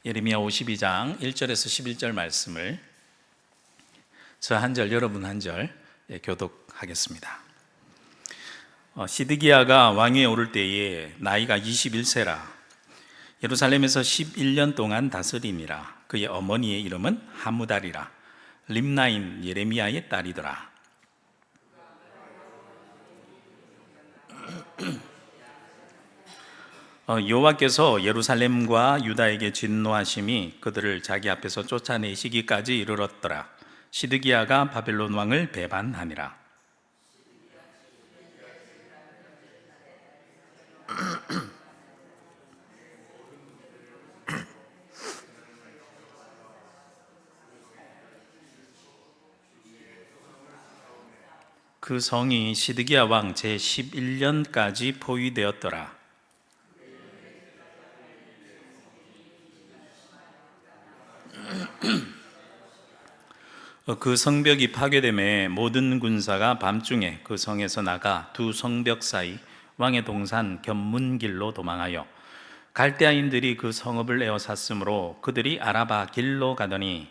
예레미야 52장 1절에서 11절 말씀을 저 한 절, 여러분 한 절 교독하겠습니다. 시드기야가 왕위에 오를 때에 나이가 21세라 예루살렘에서 11년 동안 다스림이라. 그의 어머니의 이름은 하무달이라 림나인 예레미야의 딸이더라. 여호와께서 예루살렘과 유다에게 진노하심이 그들을 자기 앞에서 쫓아내시기까지 이르렀더라. 시드기야가 바벨론 왕을 배반하니라. 그 성이 시드기야 왕 제11년까지 포위되었더라. 그 성벽이 파괴됨에 모든 군사가 밤중에 그 성에서 나가 두 성벽 사이 왕의 동산 견문길로 도망하여 갈대아인들이 그 성읍을 에워쌌으므로 그들이 아라바 길로 가더니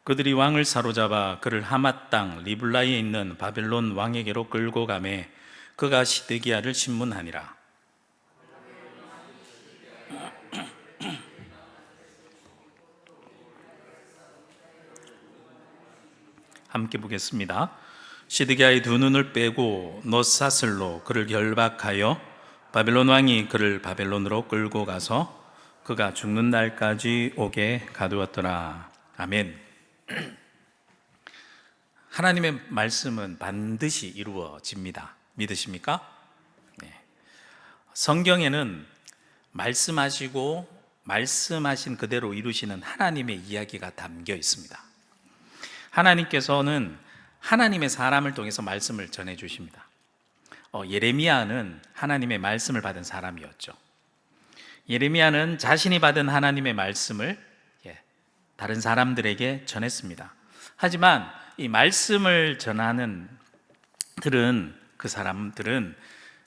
그들이 왕을 사로잡아 그를 하맛 땅 리블라에 있는 바벨론 왕에게로 끌고 가매 그가 시드기야를 신문하니라. 함께 보겠습니다. 시드기야의 두 눈을 빼고 놋사슬로 그를 결박하여 바벨론 왕이 그를 바벨론으로 끌고 가서 그가 죽는 날까지 오게 가두었더라. 아멘. 하나님의 말씀은 반드시 이루어집니다. 믿으십니까? 네. 성경에는 말씀하시고 말씀하신 그대로 이루시는 하나님의 이야기가 담겨 있습니다. 하나님께서는 하나님의 사람을 통해서 말씀을 전해 주십니다. 예레미야는 하나님의 말씀을 받은 사람이었죠. 예레미야는 자신이 받은 하나님의 말씀을 다른 사람들에게 전했습니다. 하지만 이 말씀을 전하는 그 사람들은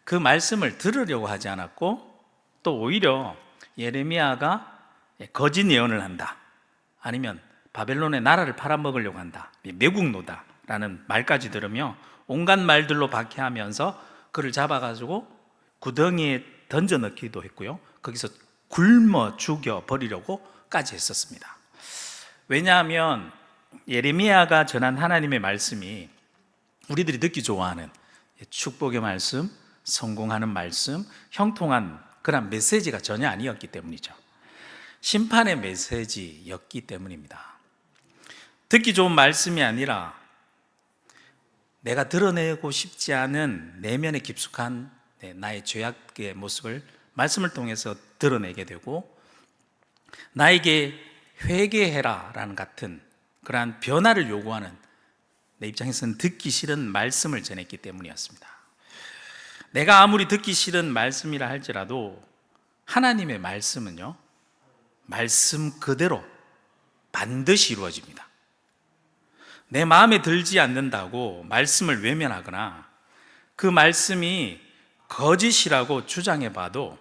그 말씀을 들으려고 하지 않았고 또 오히려 예레미야가 거짓 예언을 한다, 아니면 바벨론의 나라를 팔아먹으려고 한다, 매국노다라는 말까지 들으며 온갖 말들로 박해하면서 그를 잡아가지고 구덩이에 던져 넣기도 했고요, 거기서 굶어 죽여버리려고까지 했었습니다. 왜냐하면 예레미야가 전한 하나님의 말씀이 우리들이 듣기 좋아하는 축복의 말씀, 성공하는 말씀, 형통한 그런 메시지가 전혀 아니었기 때문이죠. 심판의 메시지였기 때문입니다. 듣기 좋은 말씀이 아니라 내가 드러내고 싶지 않은 내면의 깊숙한 나의 죄악의 모습을 말씀을 통해서 드러내게 되고, 나에게 회개해라 라는 같은 그러한 변화를 요구하는, 내 입장에서는 듣기 싫은 말씀을 전했기 때문이었습니다. 내가 아무리 듣기 싫은 말씀이라 할지라도 하나님의 말씀은요, 말씀 그대로 반드시 이루어집니다. 내 마음에 들지 않는다고 말씀을 외면하거나 그 말씀이 거짓이라고 주장해봐도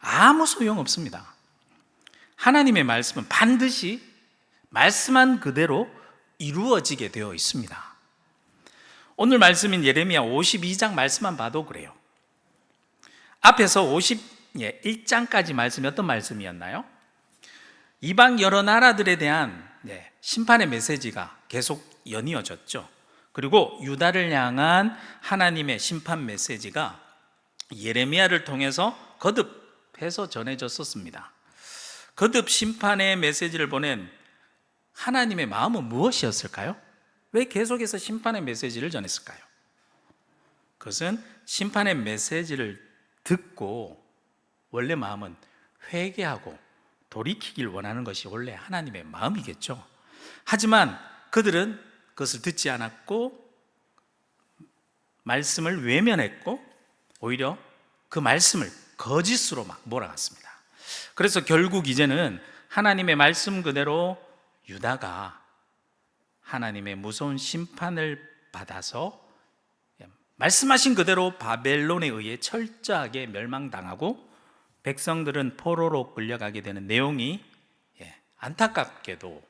아무 소용없습니다. 하나님의 말씀은 반드시 말씀한 그대로 이루어지게 되어 있습니다. 오늘 말씀인 예레미야 52장 말씀만 봐도 그래요. 앞에서 51장까지 말씀이 어떤 말씀이었나요? 이방 여러 나라들에 대한 심판의 메시지가 계속 연이어졌죠. 그리고 유다를 향한 하나님의 심판 메시지가 예레미야를 통해서 거듭해서 전해졌었습니다. 거듭 심판의 메시지를 보낸 하나님의 마음은 무엇이었을까요? 왜 계속해서 심판의 메시지를 전했을까요? 그것은 심판의 메시지를 듣고 원래 마음은 회개하고 돌이키길 원하는 것이 원래 하나님의 마음이겠죠. 하지만 그들은 그것을 듣지 않았고 말씀을 외면했고 오히려 그 말씀을 거짓으로 막 몰아갔습니다. 그래서 결국 이제는 하나님의 말씀 그대로 유다가 하나님의 무서운 심판을 받아서 말씀하신 그대로 바벨론에 의해 철저하게 멸망당하고 백성들은 포로로 끌려가게 되는 내용이 안타깝게도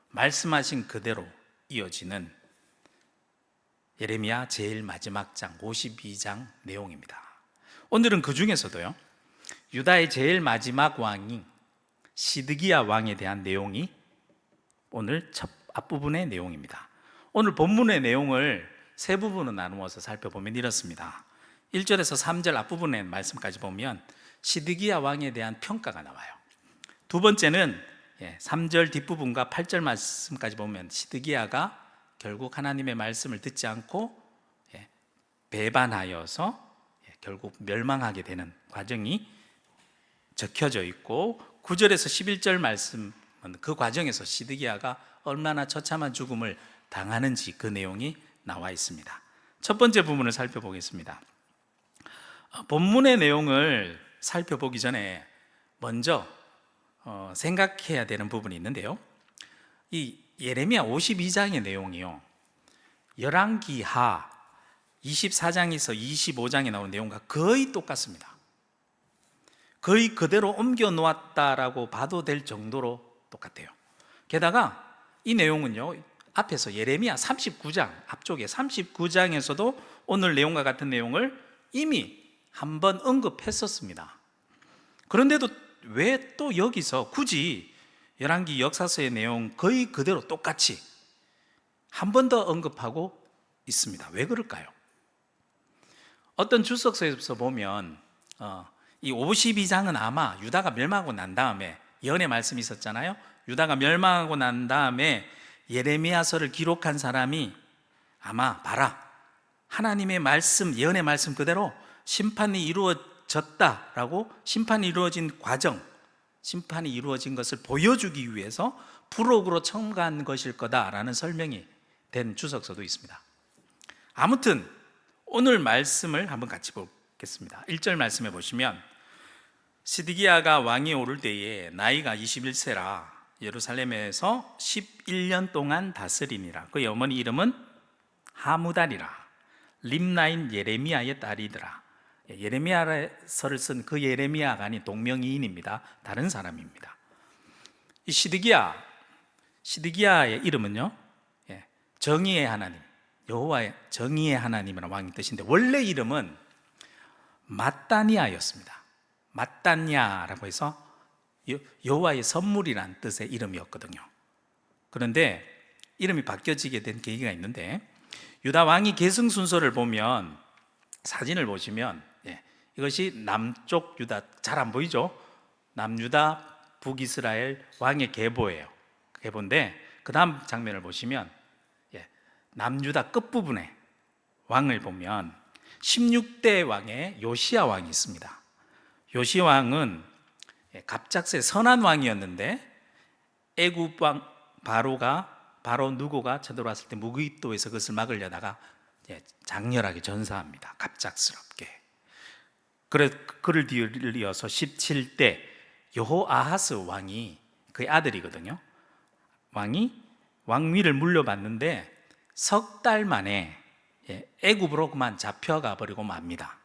말씀하신 그대로 이어지는 예레미야 제일 마지막 장 52장 내용입니다. 오늘은 그 중에서도요, 유다의 제일 마지막 왕인 시드기야 왕에 대한 내용이 오늘 첫 앞부분의 내용입니다. 오늘 본문의 내용을 세 부분으로 나누어서 살펴보면 이렇습니다. 1절에서 3절 앞부분의 말씀까지 보면 시드기야 왕에 대한 평가가 나와요. 두 번째는 3절 뒷부분과 8절 말씀까지 보면 시드기야가 결국 하나님의 말씀을 듣지 않고 배반하여서 결국 멸망하게 되는 과정이 적혀져 있고, 9절에서 11절 말씀은 그 과정에서 시드기야가 얼마나 처참한 죽음을 당하는지 그 내용이 나와 있습니다. 첫 번째 부분을 살펴보겠습니다. 본문의 내용을 살펴보기 전에 먼저 생각해야 되는 부분이 있는데요, 이 예레미야 52장의 내용이요, 열왕기하 24장에서 25장에 나오는 내용과 거의 똑같습니다. 거의 그대로 옮겨 놓았다라고 봐도 될 정도로 똑같아요. 게다가 이 내용은요, 앞에서 예레미야 39장 앞쪽에 39장에서도 오늘 내용과 같은 내용을 이미 한번 언급했었습니다. 그런데도 왜 또 여기서 굳이 열왕기 역사서의 내용 거의 그대로 똑같이 한 번 더 언급하고 있습니다. 왜 그럴까요? 어떤 주석서에서 보면 이 52장은 아마 유다가 멸망하고 난 다음에, 예언의 말씀이 있었잖아요. 유다가 멸망하고 난 다음에 예레미야서를 기록한 사람이 아마 봐라, 하나님의 말씀, 예언의 말씀 그대로 심판이 이루어졌다라고, 심판이 이루어진 과정, 심판이 이루어진 것을 보여주기 위해서 부록으로 첨가한 것일 거다라는 설명이 된 주석서도 있습니다. 아무튼 오늘 말씀을 한번 같이 보겠습니다. 1절 말씀해 보시면 시드기야가 왕이 오를 때에 나이가 21세라 예루살렘에서 11년 동안 다스리니라. 그의 어머니 이름은 하무달이라 림나인 예레미야의 딸이더라. 예레미야서를 쓴 그 예레미야가 아닌 동명이인입니다. 다른 사람입니다. 이 시드기야의 이름은요, 정의의 하나님, 여호와의 정의의 하나님이라는 왕의 뜻인데, 원래 이름은 마따니아였습니다. 마따냐라고 해서 여호와의 선물이란 뜻의 이름이었거든요. 그런데 이름이 바뀌어지게 된 계기가 있는데, 유다 왕이 계승 순서를 보면, 사진을 보시면 이것이 남쪽 유다, 잘 안 보이죠? 남유다, 북이스라엘 왕의 계보예요. 계보인데 그 다음 장면을 보시면 남유다 끝부분에 왕을 보면 16대 왕의 요시야 왕이 있습니다. 요시야 왕은 갑작스레 선한 왕이었는데 애굽 왕 바로 누고가 쳐들어왔을 때 무기또에서 그것을 막으려다가 장렬하게 전사합니다. 갑작스럽게. 그를 뒤이어서 17대 여호아하스 왕이, 그의 아들이거든요, 왕이 왕위를 물려받는데 석 달 만에 애굽으로 그만 잡혀가 버리고 맙니다.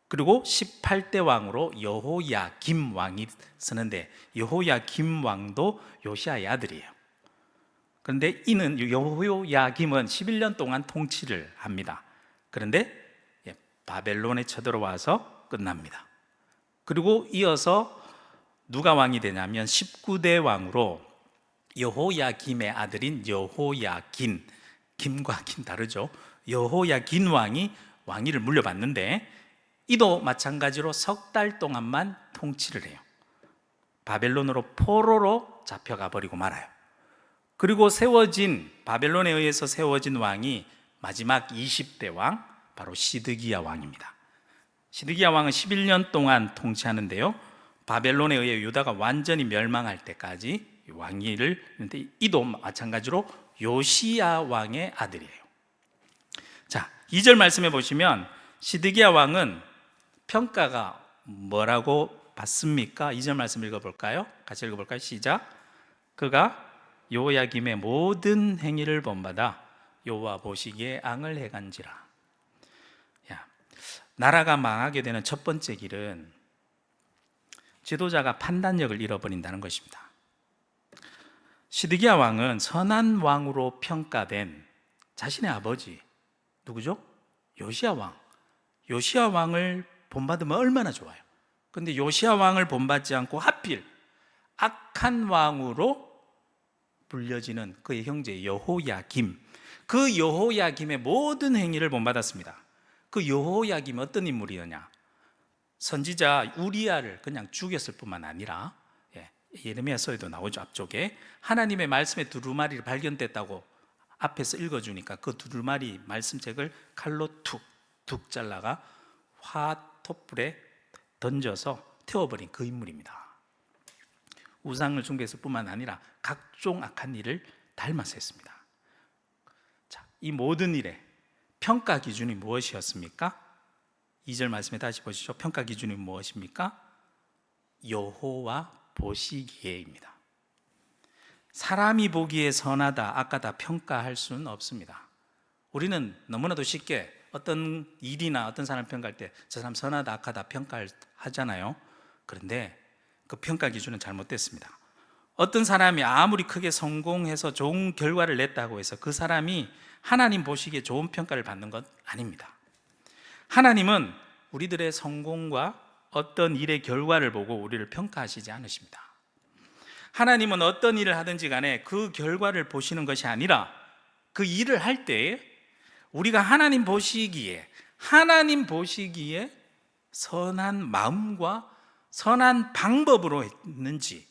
그리고 18대 왕으로 여호야김 왕이 쓰는데, 여호야김 왕도 요시야의 아들이에요. 그런데 이는 여호야김은 11년 동안 통치를 합니다. 그런데 바벨론에 쳐들어와서 끝납니다. 그리고 이어서 누가 왕이 되냐면 19대 왕으로 여호야김의 아들인 여호야긴, 김과 긴 다르죠? 여호야긴 왕이 왕위를 물려받는데, 이도 마찬가지로 석 달 동안만 통치를 해요. 바벨론으로 포로로 잡혀가 버리고 말아요. 그리고 바벨론에 의해서 세워진 왕이 마지막 20대 왕, 바로 시드기야 왕입니다. 시드기야 왕은 11년 동안 통치하는데요, 바벨론에 의해 유다가 완전히 멸망할 때까지 왕위를 했는데, 이도 마찬가지로 요시야 왕의 아들이에요. 자, 2절 말씀해 보시면 시드기야 왕은 평가가 뭐라고 받습니까? 2절 말씀 읽어볼까요? 같이 읽어볼까요? 시작. 그가 여호야김의 모든 행위를 본받아 여호와 보시기에 악을 행한지라. 나라가 망하게 되는 첫 번째 길은 지도자가 판단력을 잃어버린다는 것입니다. 시드기야 왕은 선한 왕으로 평가된 자신의 아버지 누구죠? 요시야 왕. 요시야 왕을 본받으면 얼마나 좋아요. 그런데 요시야 왕을 본받지 않고 하필 악한 왕으로 불려지는 그의 형제 여호야김, 그 여호야김의 모든 행위를 본받았습니다. 그 여호야김이 어떤 인물이었냐? 선지자 우리야를 그냥 죽였을 뿐만 아니라, 예레미야서에도 나오죠. 앞쪽에 하나님의 말씀의 두루마리를 발견됐다고 앞에서 읽어주니까 그 두루마리 말씀책을 칼로 툭툭 잘라가 화톱불에 던져서 태워버린 그 인물입니다. 우상을 숭배했을 뿐만 아니라 각종 악한 일을 닮아서 했습니다. 자, 이 모든 일의 평가 기준이 무엇이었습니까? 2절 말씀에 다시 보시죠. 평가 기준이 무엇입니까? 여호와 보시기에입니다. 사람이 보기에 선하다, 악하다 평가할 수는 없습니다. 우리는 너무나도 쉽게 어떤 일이나 어떤 사람 평가할 때 저 사람 선하다, 악하다 평가하잖아요. 그런데 그 평가 기준은 잘못됐습니다. 어떤 사람이 아무리 크게 성공해서 좋은 결과를 냈다고 해서 그 사람이 하나님 보시기에 좋은 평가를 받는 것 아닙니다. 하나님은 우리들의 성공과 어떤 일의 결과를 보고 우리를 평가하시지 않으십니다. 하나님은 어떤 일을 하든지 간에 그 결과를 보시는 것이 아니라 그 일을 할 때에 우리가 하나님 보시기에 선한 마음과 선한 방법으로 했는지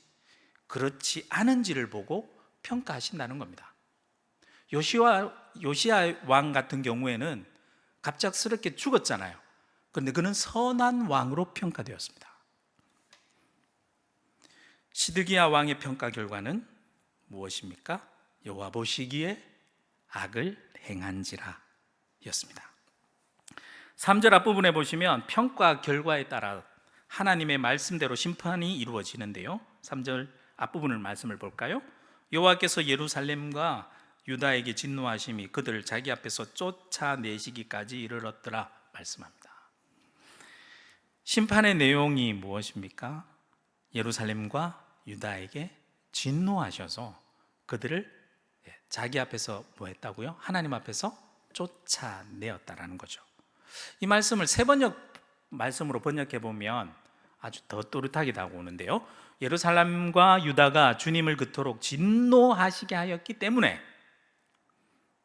그렇지 않은지를 보고 평가하신다는 겁니다. 요시야 왕 같은 경우에는 갑작스럽게 죽었잖아요. 그런데 그는 선한 왕으로 평가되었습니다. 시드기야 왕의 평가 결과는 무엇입니까? 여호와 보시기에 악을 행한지라 였습니다. 3절 앞부분에 보시면 평가 결과에 따라 하나님의 말씀대로 심판이 이루어지는데요. 3절 앞부분을 말씀을 볼까요? 여호와께서 예루살렘과 유다에게 진노하심이 그들을 자기 앞에서 쫓아내시기까지 이르렀더라 말씀합니다. 심판의 내용이 무엇입니까? 예루살렘과 유다에게 진노하셔서 그들을 자기 앞에서 뭐 했다고요? 하나님 앞에서 쫓아내었다라는 거죠. 이 말씀을 세번역 말씀으로 번역해 보면 아주 더 또렷하게 나오는데요. 예루살렘과 유다가 주님을 그토록 진노하시게 하였기 때문에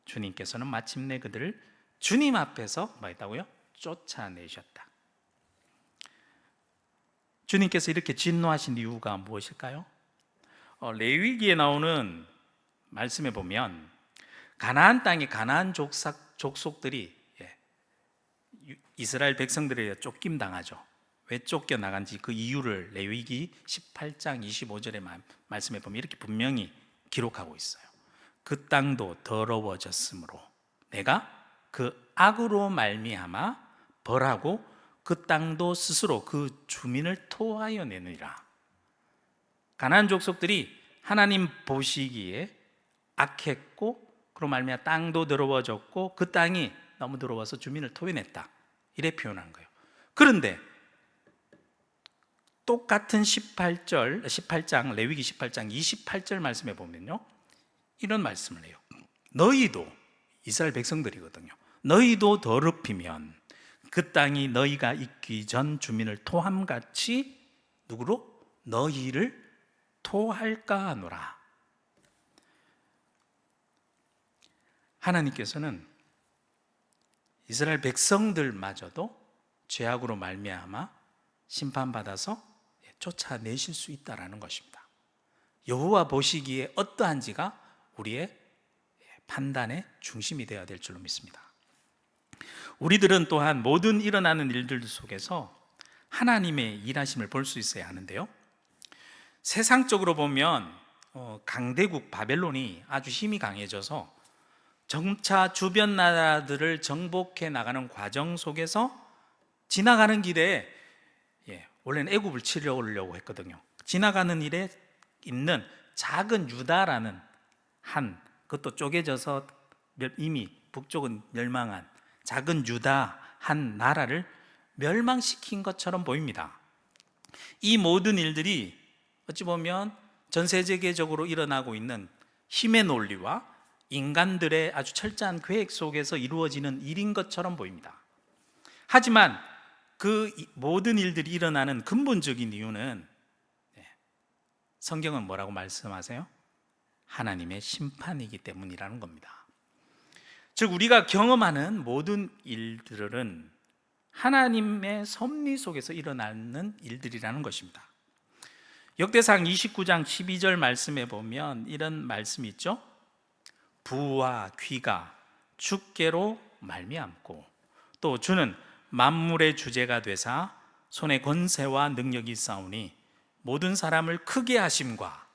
주님께서는 마침내 그들을 주님 앞에서 뭐 했다고요? 쫓아내셨다. 주님께서 이렇게 진노하신 이유가 무엇일까요? 레위기에 나오는 말씀에 보면 가나안 땅의 가나안 족속들이 이스라엘 백성들에게 쫓김당하죠. 왜 쫓겨나간지 그 이유를 레위기 18장 25절의 말씀에 보면 이렇게 분명히 기록하고 있어요. 그 땅도 더러워졌으므로 내가 그 악으로 말미암아 벌하고 그 땅도 스스로 그 주민을 토하여 내느니라. 가나안 족속들이 하나님 보시기에 악했고 그로 말미암아 땅도 더러워졌고 그 땅이 너무 더러워서 주민을 토해냈다, 이래 표현한 거예요. 그런데 똑같은 18장 레위기 18장 28절 말씀에 보면요, 이런 말씀을 해요. 너희도, 이스라엘 백성들이거든요, 너희도 더럽히면 그 땅이 너희가 있기 전 주민을 토함같이 누구로? 너희를 토할까 하노라. 하나님께서는 이스라엘 백성들마저도 죄악으로 말미암아 심판받아서 쫓아내실 수 있다라는 것입니다. 여호와 보시기에 어떠한지가 우리의 판단의 중심이 되어야 될 줄로 믿습니다. 우리들은 또한 모든 일어나는 일들 속에서 하나님의 일하심을 볼 수 있어야 하는데요, 세상적으로 보면 강대국 바벨론이 아주 힘이 강해져서 점차 주변 나라들을 정복해 나가는 과정 속에서 지나가는 길에 원래는 애굽을 치려고 했거든요. 지나가는 일에 있는 작은 유다라는 그것도 쪼개져서 이미 북쪽은 멸망한 작은 유다 한 나라를 멸망시킨 것처럼 보입니다. 이 모든 일들이 어찌 보면 전 세계적으로 일어나고 있는 힘의 논리와 인간들의 아주 철저한 계획 속에서 이루어지는 일인 것처럼 보입니다. 하지만 그 모든 일들이 일어나는 근본적인 이유는 성경은 뭐라고 말씀하세요? 하나님의 심판이기 때문이라는 겁니다. 즉 우리가 경험하는 모든 일들은 하나님의 섭리 속에서 일어나는 일들이라는 것입니다. 역대상 29장 12절 말씀에 보면 이런 말씀이 있죠. 부와 귀가 주께로 말미암고 또 주는 만물의 주제가 되사 손에 권세와 능력이 있사오니 모든 사람을 크게 하심과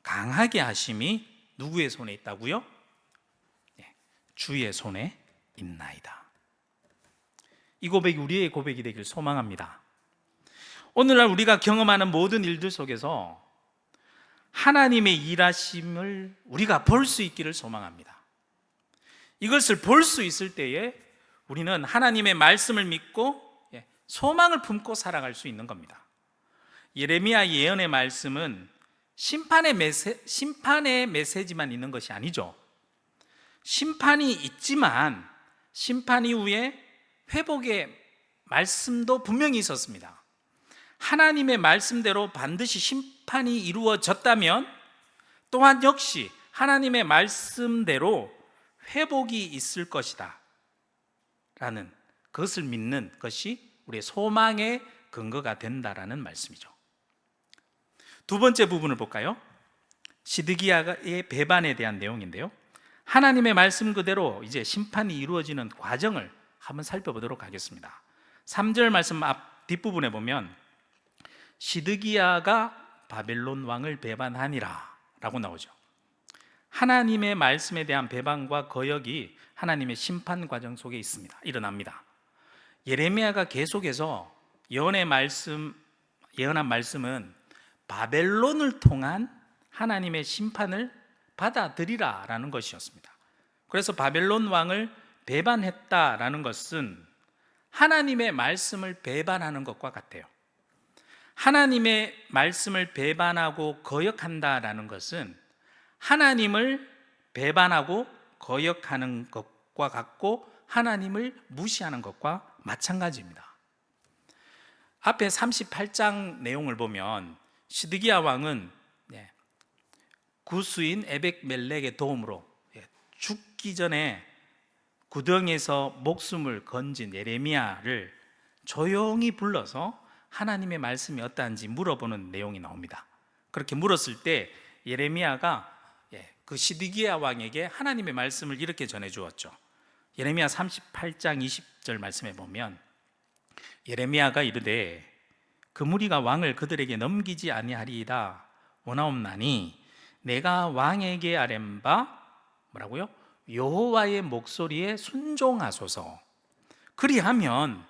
강하게 하심이 누구의 손에 있다고요? 주의 손에 있나이다. 이 고백이 우리의 고백이 되길 소망합니다. 오늘날 우리가 경험하는 모든 일들 속에서 하나님의 일하심을 우리가 볼 수 있기를 소망합니다. 이것을 볼 수 있을 때에 우리는 하나님의 말씀을 믿고 소망을 품고 살아갈 수 있는 겁니다. 예레미야 예언의 말씀은 심판의 메시지만 있는 것이 아니죠. 심판이 있지만 심판 이후에 회복의 말씀도 분명히 있었습니다. 하나님의 말씀대로 반드시 심판이 이루어졌다면 또한 역시 하나님의 말씀대로 회복이 있을 것이다 라는 그것을 믿는 것이 우리의 소망의 근거가 된다라는 말씀이죠. 두 번째 부분을 볼까요? 시드기야의 배반에 대한 내용인데요, 하나님의 말씀 그대로 이제 심판이 이루어지는 과정을 한번 살펴보도록 하겠습니다. 3절 말씀 앞 뒷부분에 보면 시드기야가 바벨론 왕을 배반하니라 라고 나오죠. 하나님의 말씀에 대한 배반과 거역이 하나님의 심판 과정 속에 있습니다. 일어납니다. 예레미야가 계속해서 예언한 말씀은 바벨론을 통한 하나님의 심판을 받아들이라 라는 것이었습니다. 그래서 바벨론 왕을 배반했다라는 것은 하나님의 말씀을 배반하는 것과 같아요. 하나님의 말씀을 배반하고 거역한다라는 것은 하나님을 배반하고 거역하는 것과 같고 하나님을 무시하는 것과 마찬가지입니다. 앞에 38장 내용을 보면 시드기야 왕은 구스인 에벡멜렉의 도움으로 죽기 전에 구덩이에서 목숨을 건진 예레미야를 조용히 불러서 하나님의 말씀이 어떠한지 물어보는 내용이 나옵니다. 그렇게 물었을 때 예레미야가 그 시드기야 왕에게 하나님의 말씀을 이렇게 전해 주었죠. 예레미야 38장 20절 말씀에 보면 예레미야가 이르되 그 무리가 왕을 그들에게 넘기지 아니하리이다 원하옵나니 내가 왕에게 아뢰는 바 뭐라고요? 여호와의 목소리에 순종하소서. 그리하면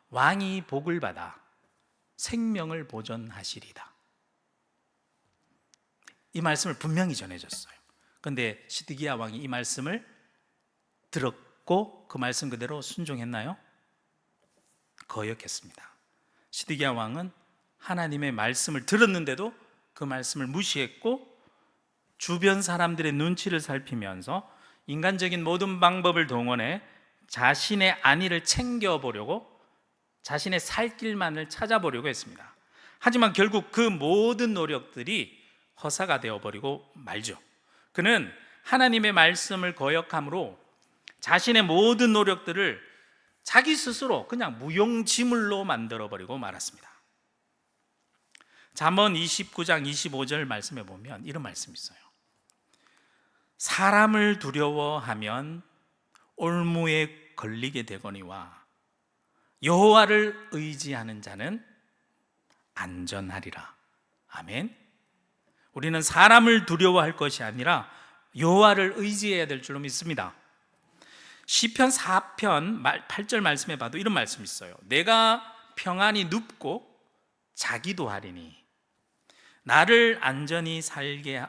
왕이 복을 받아 생명을 보존하시리다. 이 말씀을 분명히 전해줬어요. 그런데 시드기야 왕이 이 말씀을 들었고 그 말씀 그대로 순종했나요? 거역했습니다. 시드기야 왕은 하나님의 말씀을 들었는데도 그 말씀을 무시했고 주변 사람들의 눈치를 살피면서 인간적인 모든 방법을 동원해 자신의 안위를 챙겨보려고 자신의 살 길만을 찾아보려고 했습니다. 하지만 결국 그 모든 노력들이 허사가 되어버리고 말죠. 그는 하나님의 말씀을 거역함으로 자신의 모든 노력들을 자기 스스로 그냥 무용지물로 만들어버리고 말았습니다. 잠언 29장 25절 말씀에 보면 이런 말씀이 있어요. 사람을 두려워하면 올무에 걸리게 되거니와 여호와를 의지하는 자는 안전하리라. 아멘. 우리는 사람을 두려워할 것이 아니라 여호와를 의지해야 될 줄로 믿습니다. 시편 4편 8절 말씀에 봐도 이런 말씀이 있어요. 내가 평안히 눕고 자기도 하리니 나를 안전히 살게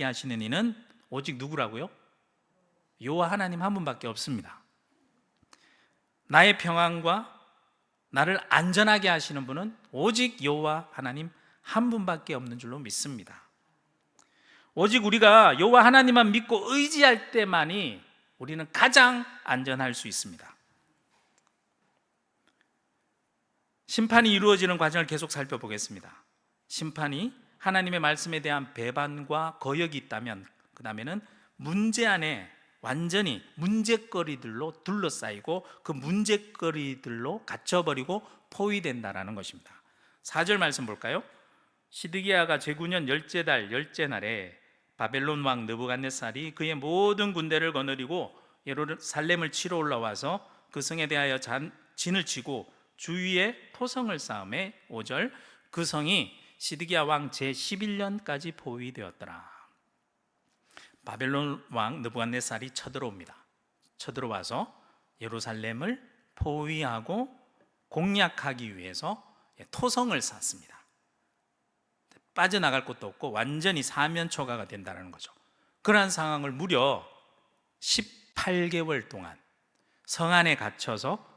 하시는 이는 오직 누구라고요? 여호와 하나님 한 분밖에 없습니다. 나의 평안과 나를 안전하게 하시는 분은 오직 여호와 하나님 한 분밖에 없는 줄로 믿습니다. 오직 우리가 여호와 하나님만 믿고 의지할 때만이 우리는 가장 안전할 수 있습니다. 심판이 이루어지는 과정을 계속 살펴보겠습니다. 심판이 하나님의 말씀에 대한 배반과 거역이 있다면, 그 다음에는 문제 안에 완전히 문제거리들로 둘러싸이고 그 문제거리들로 갇혀버리고 포위된다라는 것입니다. 4절 말씀 볼까요? 시드기야가 제9년 열째 달 열째 날에 바벨론 왕 느부갓네살이 그의 모든 군대를 거느리고 예루살렘을 치러 올라와서 그 성에 대하여 진을 치고 주위에 토성을 쌓음에 5절 그 성이 시드기야 왕 제11년까지 포위되었더라. 바벨론 왕 느부갓네살이 쳐들어옵니다. 쳐들어와서 예루살렘을 포위하고 공략하기 위해서 토성을 쌓습니다. 빠져나갈 곳도 없고 완전히 사면초가가 된다는 거죠. 그러한 상황을 무려 18개월 동안 성 안에 갇혀서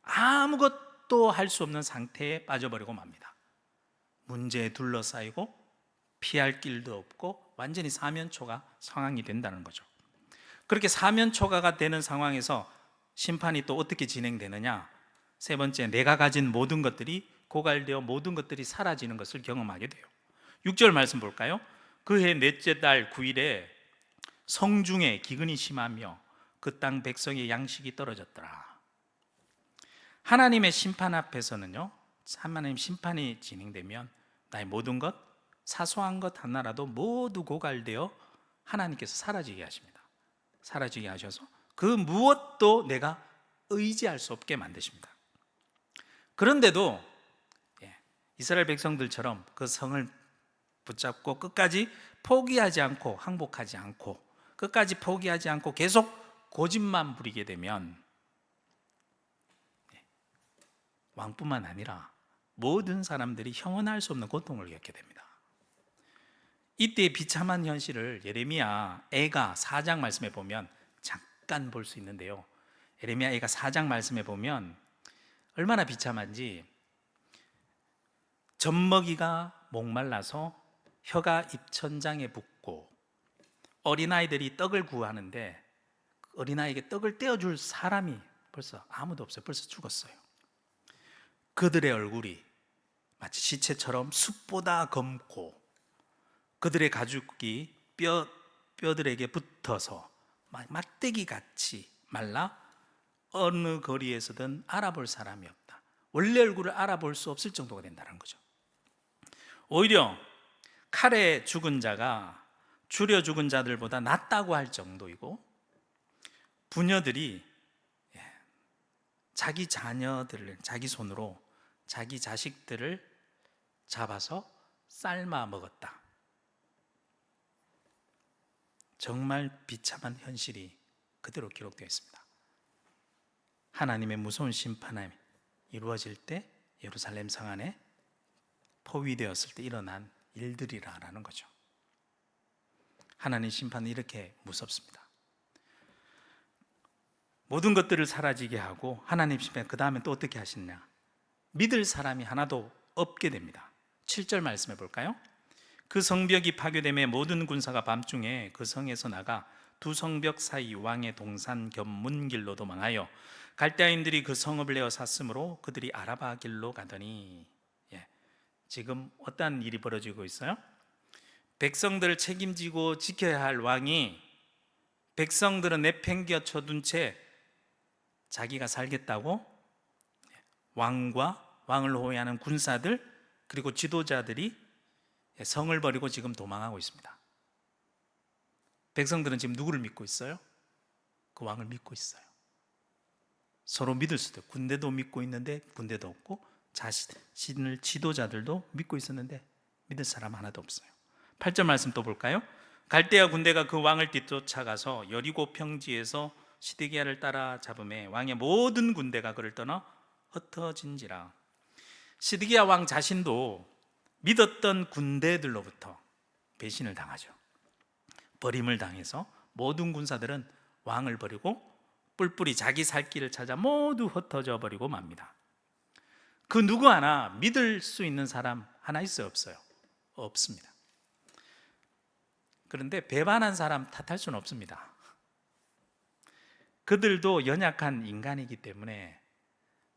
아무것도 할 수 없는 상태에 빠져버리고 맙니다. 문제에 둘러싸이고 피할 길도 없고 완전히 사면초가 상황이 된다는 거죠. 그렇게 사면초가가 되는 상황에서 심판이 또 어떻게 진행되느냐? 세 번째, 내가 가진 모든 것들이 고갈되어 모든 것들이 사라지는 것을 경험하게 돼요. 6절 말씀 볼까요? 그해 넷째 달 9일에 성중에 기근이 심하며 그 땅 백성의 양식이 떨어졌더라. 하나님의 심판 앞에서는요, 하나님 심판이 진행되면 나의 모든 것, 사소한 것 하나라도 모두 고갈되어 하나님께서 사라지게 하십니다. 사라지게 하셔서 그 무엇도 내가 의지할 수 없게 만드십니다. 그런데도 이스라엘 백성들처럼 그 성을 붙잡고 끝까지 포기하지 않고 항복하지 않고 끝까지 포기하지 않고 계속 고집만 부리게 되면 왕뿐만 아니라 모든 사람들이 형언할 수 없는 고통을 겪게 됩니다. 이때의 비참한 현실을 예레미야 애가 4장 말씀에 보면 잠깐 볼 수 있는데요, 예레미야 애가 4장 말씀에 보면 얼마나 비참한지, 젖먹이가 목말라서 혀가 입천장에 붙고 어린아이들이 떡을 구하는데 어린아이에게 떡을 떼어줄 사람이 벌써 아무도 없어요. 벌써 죽었어요. 그들의 얼굴이 마치 시체처럼 숯보다 검고 그들의 가죽이 뼈들에게 붙어서 막대기같이 말라 어느 거리에서든 알아볼 사람이 없다. 원래 얼굴을 알아볼 수 없을 정도가 된다는 거죠. 오히려 칼에 죽은 자가 줄여 죽은 자들보다 낫다고 할 정도이고, 부녀들이 자기 자녀들을 자기 손으로 자기 자식들을 잡아서 삶아 먹었다. 정말 비참한 현실이 그대로 기록되어 있습니다. 하나님의 무서운 심판이 이루어질 때 예루살렘 성 안에 포위되었을 때 일어난 일들이라는 거죠. 하나님의 심판은 이렇게 무섭습니다. 모든 것들을 사라지게 하고 하나님 심판, 그 다음에 또 어떻게 하시느냐? 믿을 사람이 하나도 없게 됩니다. 7절 말씀해 볼까요? 그 성벽이 파괴됨에 모든 군사가 밤중에 그 성에서 나가 두 성벽 사이 왕의 동산 겸 문길로 도망하여 갈대아인들이 그 성읍을 에워쌌으므로 그들이 아라바 길로 가더니, 지금 어떠한 일이 벌어지고 있어요? 백성들을 책임지고 지켜야 할 왕이 백성들은 내팽개쳐 둔 채 자기가 살겠다고 왕과 왕을 호위하는 군사들 그리고 지도자들이 성을 버리고 지금 도망하고 있습니다. 백성들은 지금 누구를 믿고 있어요? 그 왕을 믿고 있어요. 서로 믿을 수도 있고, 군대도 믿고 있는데 군대도 없고 자신을 지도자들도 믿고 있었는데 믿을 사람 하나도 없어요. 8절 말씀 또 볼까요? 갈대아 군대가 그 왕을 뒤쫓아가서 여리고 평지에서 시드기야를 따라 잡음에 왕의 모든 군대가 그를 떠나 흩어진지라. 시드기야 왕 자신도 믿었던 군대들로부터 배신을 당하죠. 버림을 당해서 모든 군사들은 왕을 버리고 뿔뿔이 자기 살 길을 찾아 모두 흩어져 버리고 맙니다. 그 누구 하나 믿을 수 있는 사람 하나 있어요? 없어요? 없습니다. 그런데 배반한 사람 탓할 수는 없습니다. 그들도 연약한 인간이기 때문에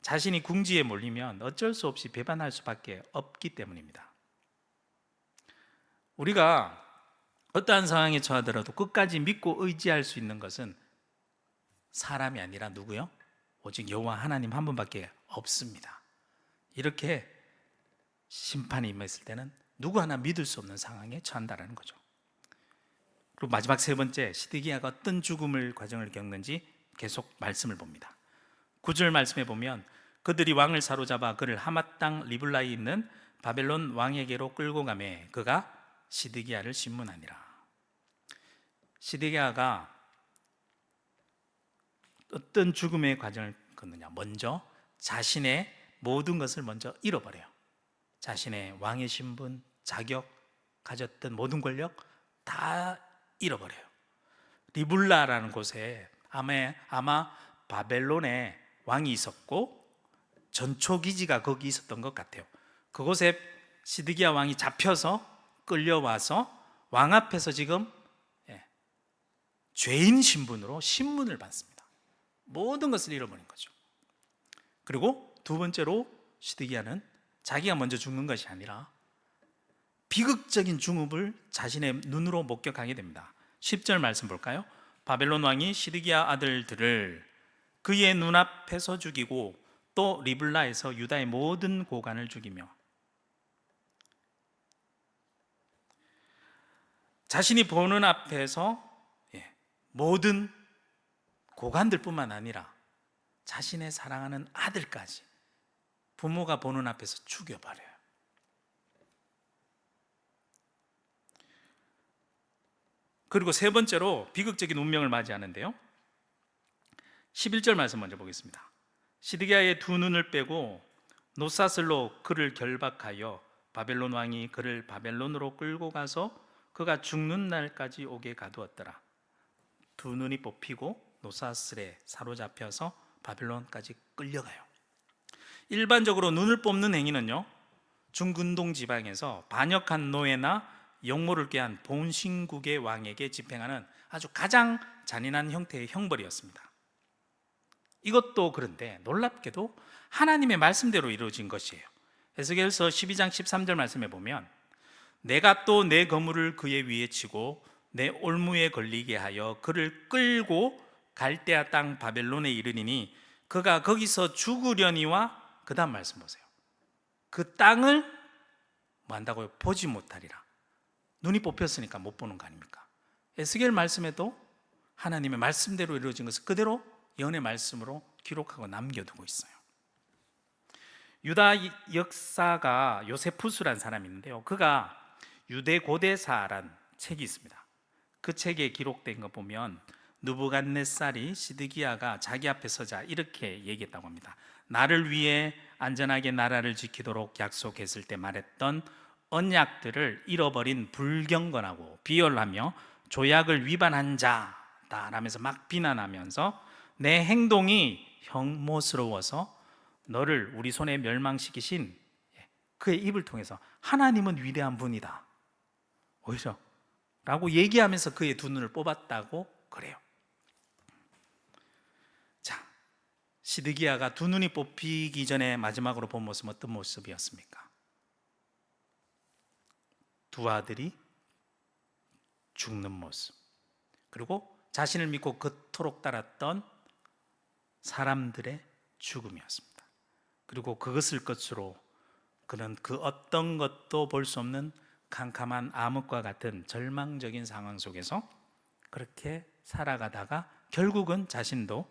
자신이 궁지에 몰리면 어쩔 수 없이 배반할 수밖에 없기 때문입니다. 우리가 어떠한 상황에 처하더라도 끝까지 믿고 의지할 수 있는 것은 사람이 아니라 누구요? 오직 여호와 하나님 한 분밖에 없습니다. 이렇게 심판이 임했을 때는 누구 하나 믿을 수 없는 상황에 처한다는 거죠. 그리고 마지막 세 번째, 시드기야가 어떤 죽음을 과정을 겪는지 계속 말씀을 봅니다. 9절 말씀에 보면 그들이 왕을 사로잡아 그를 하맛 땅 리블라에 있는 바벨론 왕에게로 끌고 가매 그가 시드기야를 신문하니라. 시드기야가 어떤 죽음의 과정을 겪느냐? 먼저 자신의 모든 것을 먼저 잃어버려요. 자신의 왕의 신분, 자격, 가졌던 모든 권력 다 잃어버려요. 리블라라는 곳에 아마 바벨론에 왕이 있었고 전초기지가 거기 있었던 것 같아요. 그곳에 시드기야 왕이 잡혀서 끌려와서 왕 앞에서 지금 죄인 신분으로 신문을 받습니다. 모든 것을 잃어버린 거죠. 그리고 두 번째로 시드기야는 자기가 먼저 죽는 것이 아니라 비극적인 죽음을 자신의 눈으로 목격하게 됩니다. 10절 말씀 볼까요? 바벨론 왕이 시드기야 아들들을 그의 눈앞에서 죽이고 또 리블라에서 유다의 모든 고관을 죽이며 자신이 보는 앞에서 모든 고관들뿐만 아니라 자신의 사랑하는 아들까지 부모가 보는 앞에서 죽여버려요. 그리고 세 번째로 비극적인 운명을 맞이하는데요, 11절 말씀 먼저 보겠습니다. 시드기야의 두 눈을 빼고 노사슬로 그를 결박하여 바벨론 왕이 그를 바벨론으로 끌고 가서 그가 죽는 날까지 오게 가두었더라. 두 눈이 뽑히고 노사슬에 사로잡혀서 바벨론까지 끌려가요. 일반적으로 눈을 뽑는 행위는요, 중근동 지방에서 반역한 노예나 영모를 꾀한 본신국의 왕에게 집행하는 아주 가장 잔인한 형태의 형벌이었습니다. 이것도 그런데 놀랍게도 하나님의 말씀대로 이루어진 것이에요. 에스겔서 12장 13절 말씀에 보면 내가 또 내 거물을 그의 위에 치고 내 올무에 걸리게 하여 그를 끌고 갈대아 땅 바벨론에 이르리니 그가 거기서 죽으려니와, 그 다음 말씀 보세요. 그 땅을 뭐 한다고요? 보지 못하리라. 눈이 뽑혔으니까 못 보는 거 아닙니까? 에스겔 말씀에도 하나님의 말씀대로 이루어진 것을 그대로 예언의 말씀으로 기록하고 남겨두고 있어요. 유다 역사가 요세푸스라는 사람이 있는데요, 그가 유대 고대사라는 책이 있습니다. 그 책에 기록된 거 보면 느부갓네살이 시드기야가 자기 앞에 서자 이렇게 얘기했다고 합니다. 나를 위해 안전하게 나라를 지키도록 약속했을 때 말했던 언약들을 잃어버린 불경건하고 비열하며 조약을 위반한 자다라면서 막 비난하면서 내 행동이 혐오스러워서 너를 우리 손에 멸망시키신 그의 입을 통해서 하나님은 위대한 분이다 오히려 라고 얘기하면서 그의 두 눈을 뽑았다고 그래요. 자, 시드기야가 두 눈이 뽑히기 전에 마지막으로 본 모습은 어떤 모습이었습니까? 두 아들이 죽는 모습, 그리고 자신을 믿고 그토록 따랐던 사람들의 죽음이었습니다. 그리고 그것을 끝으로 그는 그 어떤 것도 볼 수 없는 캄캄한 암흑과 같은 절망적인 상황 속에서 그렇게 살아가다가 결국은 자신도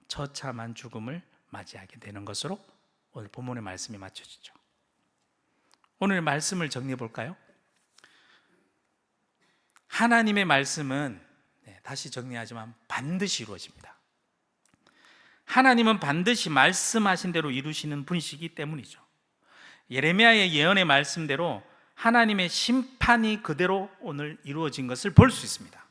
처참한 죽음을 맞이하게 되는 것으로 오늘 본문의 말씀이 맞춰지죠. 오늘 말씀을 정리해 볼까요? 하나님의 말씀은 다시 정리하지만 반드시 이루어집니다. 하나님은 반드시 말씀하신 대로 이루시는 분이시기 때문이죠. 예레미야의 예언의 말씀대로 하나님의 심판이 그대로 오늘 이루어진 것을 볼 수 있습니다.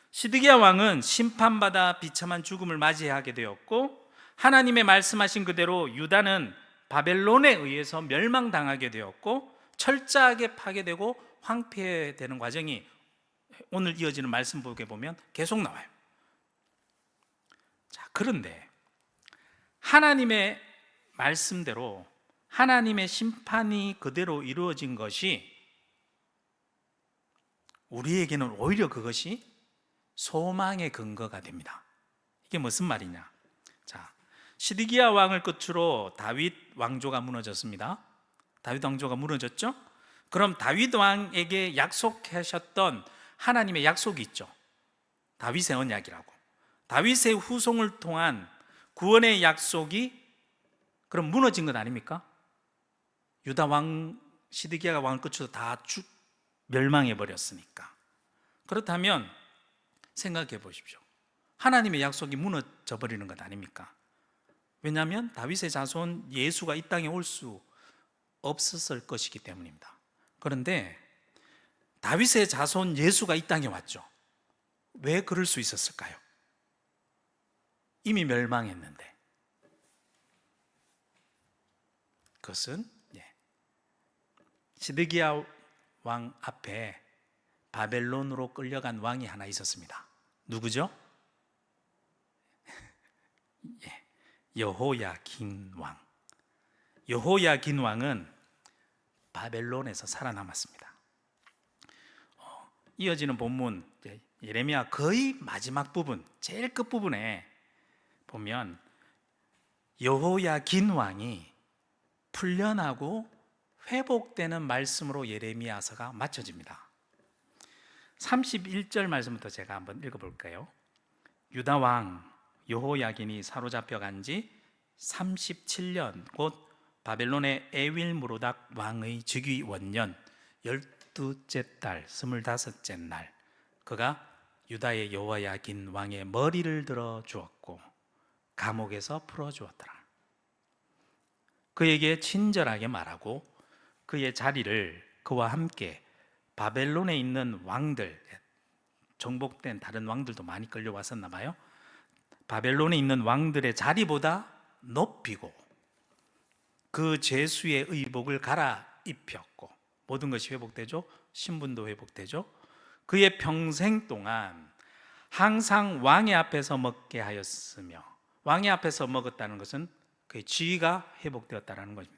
시드기야 왕은 심판받아 비참한 죽음을 맞이하게 되었고, 하나님의 말씀하신 그대로 유다는 바벨론에 의해서 멸망당하게 되었고, 철저하게 파괴되고 황폐되는 과정이 오늘 이어지는 말씀 보게 보면 계속 나와요. 자, 그런데 하나님의 말씀대로 하나님의 심판이 그대로 이루어진 것이 우리에게는 오히려 그것이 소망의 근거가 됩니다. 이게 무슨 말이냐? 자, 시드기야 왕을 끝으로 다윗 왕조가 무너졌습니다. 다윗 왕조가 무너졌죠? 그럼 다윗 왕에게 약속하셨던 하나님의 약속이 있죠. 다윗의 언약이라고. 다윗의 후손을 통한 구원의 약속이 그럼 무너진 것 아닙니까? 유다 왕 시드기야 왕을 끝으로 다 멸망해 버렸으니까. 그렇다면 생각해 보십시오. 하나님의 약속이 무너져 버리는 것 아닙니까? 왜냐하면 다윗의 자손 예수가 이 땅에 올 수 없었을 것이기 때문입니다. 그런데 다윗의 자손 예수가 이 땅에 왔죠. 왜 그럴 수 있었을까요? 이미 멸망했는데. 그것은 시드기야 왕 앞에 바벨론으로 끌려간 왕이 하나 있었습니다. 누구죠? 여호야긴 왕. 여호야긴 왕은 바벨론에서 살아남았습니다. 이어지는 본문 예레미야 거의 마지막 부분, 제일 끝부분에 보면 여호야긴 왕이 풀려나고 회복되는 말씀으로 예레미야서가 맞춰집니다. 31절 말씀부터 제가 한번 읽어볼까요? 유다 왕 여호야긴이 사로잡혀 간 지 37년, 곧 바벨론의 에윌무로닥 왕의 즉위 원년 12째 달 25째 날, 그가 유다의 여호야긴 왕의 머리를 들어 주었고 감옥에서 풀어 주었더라. 그에게 친절하게 말하고 그의 자리를 그와 함께 바벨론에 있는 왕들, 정복된 다른 왕들도 많이 끌려왔었나 봐요. 바벨론에 있는 왕들의 자리보다 높이고 그 죄수의 의복을 갈아입혔고, 모든 것이 회복되죠. 신분도 회복되죠. 그의 평생 동안 항상 왕의 앞에서 먹게 하였으며, 왕의 앞에서 먹었다는 것은 그의 지위가 회복되었다는 것입니다.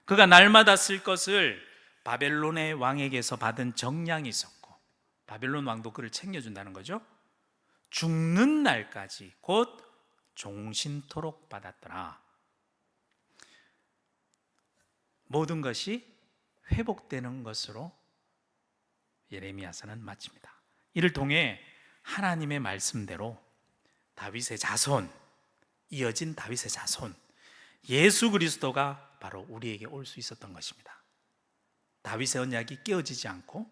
그가 날마다 쓸 것을 바벨론의 왕에게서 받은 정량이 있었고, 바벨론 왕도 그를 챙겨준다는 거죠. 죽는 날까지 곧 종신토록 받았더라. 모든 것이 회복되는 것으로 예레미야서는 마칩니다. 이를 통해 하나님의 말씀대로 다윗의 자손, 이어진 다윗의 자손 예수 그리스도가 바로 우리에게 올 수 있었던 것입니다. 다윗의 언약이 깨어지지 않고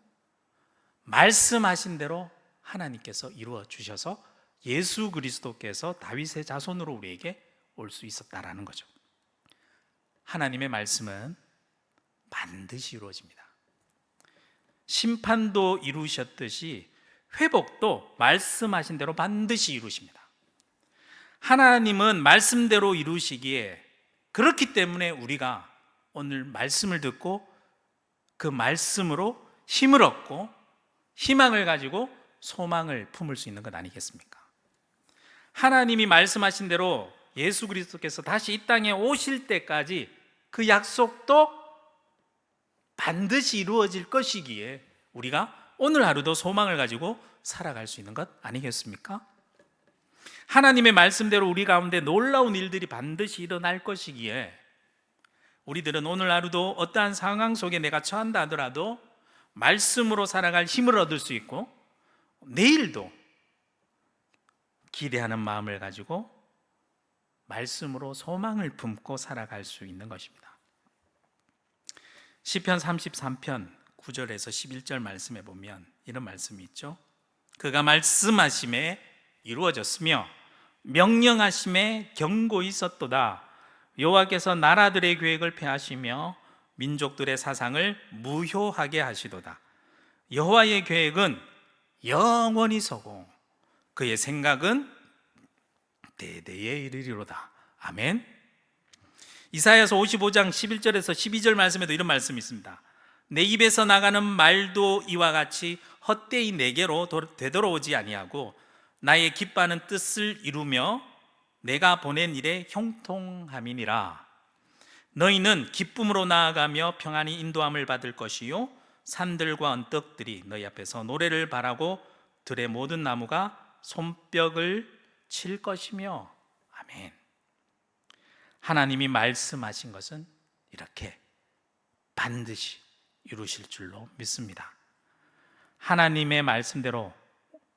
말씀하신 대로 하나님께서 이루어 주셔서 예수 그리스도께서 다윗의 자손으로 우리에게 올 수 있었다라는 거죠. 하나님의 말씀은 반드시 이루어집니다. 심판도 이루셨듯이 회복도 말씀하신 대로 반드시 이루십니다. 하나님은 말씀대로 이루시기에, 그렇기 때문에 우리가 오늘 말씀을 듣고 그 말씀으로 힘을 얻고 희망을 가지고 소망을 품을 수 있는 것 아니겠습니까? 하나님이 말씀하신 대로 예수 그리스도께서 다시 이 땅에 오실 때까지 그 약속도 반드시 이루어질 것이기에 우리가 오늘 하루도 소망을 가지고 살아갈 수 있는 것 아니겠습니까? 하나님의 말씀대로 우리 가운데 놀라운 일들이 반드시 일어날 것이기에 우리들은 오늘 하루도 어떠한 상황 속에 내가 처한다 하더라도 말씀으로 살아갈 힘을 얻을 수 있고, 내일도 기대하는 마음을 가지고 말씀으로 소망을 품고 살아갈 수 있는 것입니다. 시편 33편 9절에서 11절 말씀에 보면 이런 말씀이 있죠. 그가 말씀하심에 이루어졌으며 명령하심에 경고히 있었도다. 여호와께서 나라들의 계획을 폐하시며 민족들의 사상을 무효하게 하시도다. 여호와의 계획은 영원히 서고 그의 생각은 대대에 이르리로다. 아멘. 이사야서 55장 11절에서 12절 말씀에도 이런 말씀이 있습니다. 내 입에서 나가는 말도 이와 같이 헛되이 내게로 되돌아오지 아니하고 나의 기뻐하는 뜻을 이루며 내가 보낸 일에 형통함이니라. 너희는 기쁨으로 나아가며 평안히 인도함을 받을 것이요 산들과 언덕들이 너희 앞에서 노래를 바라고 들의 모든 나무가 손뼉을 칠 것이며. 아멘. 하나님이 말씀하신 것은 이렇게 반드시 이루실 줄로 믿습니다. 하나님의 말씀대로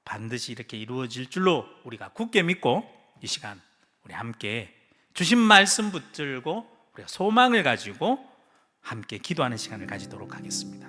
반드시 이렇게 이루어질 줄로 우리가 굳게 믿고 이 시간 우리 함께 주신 말씀 붙들고 우리가 소망을 가지고 함께 기도하는 시간을 가지도록 하겠습니다.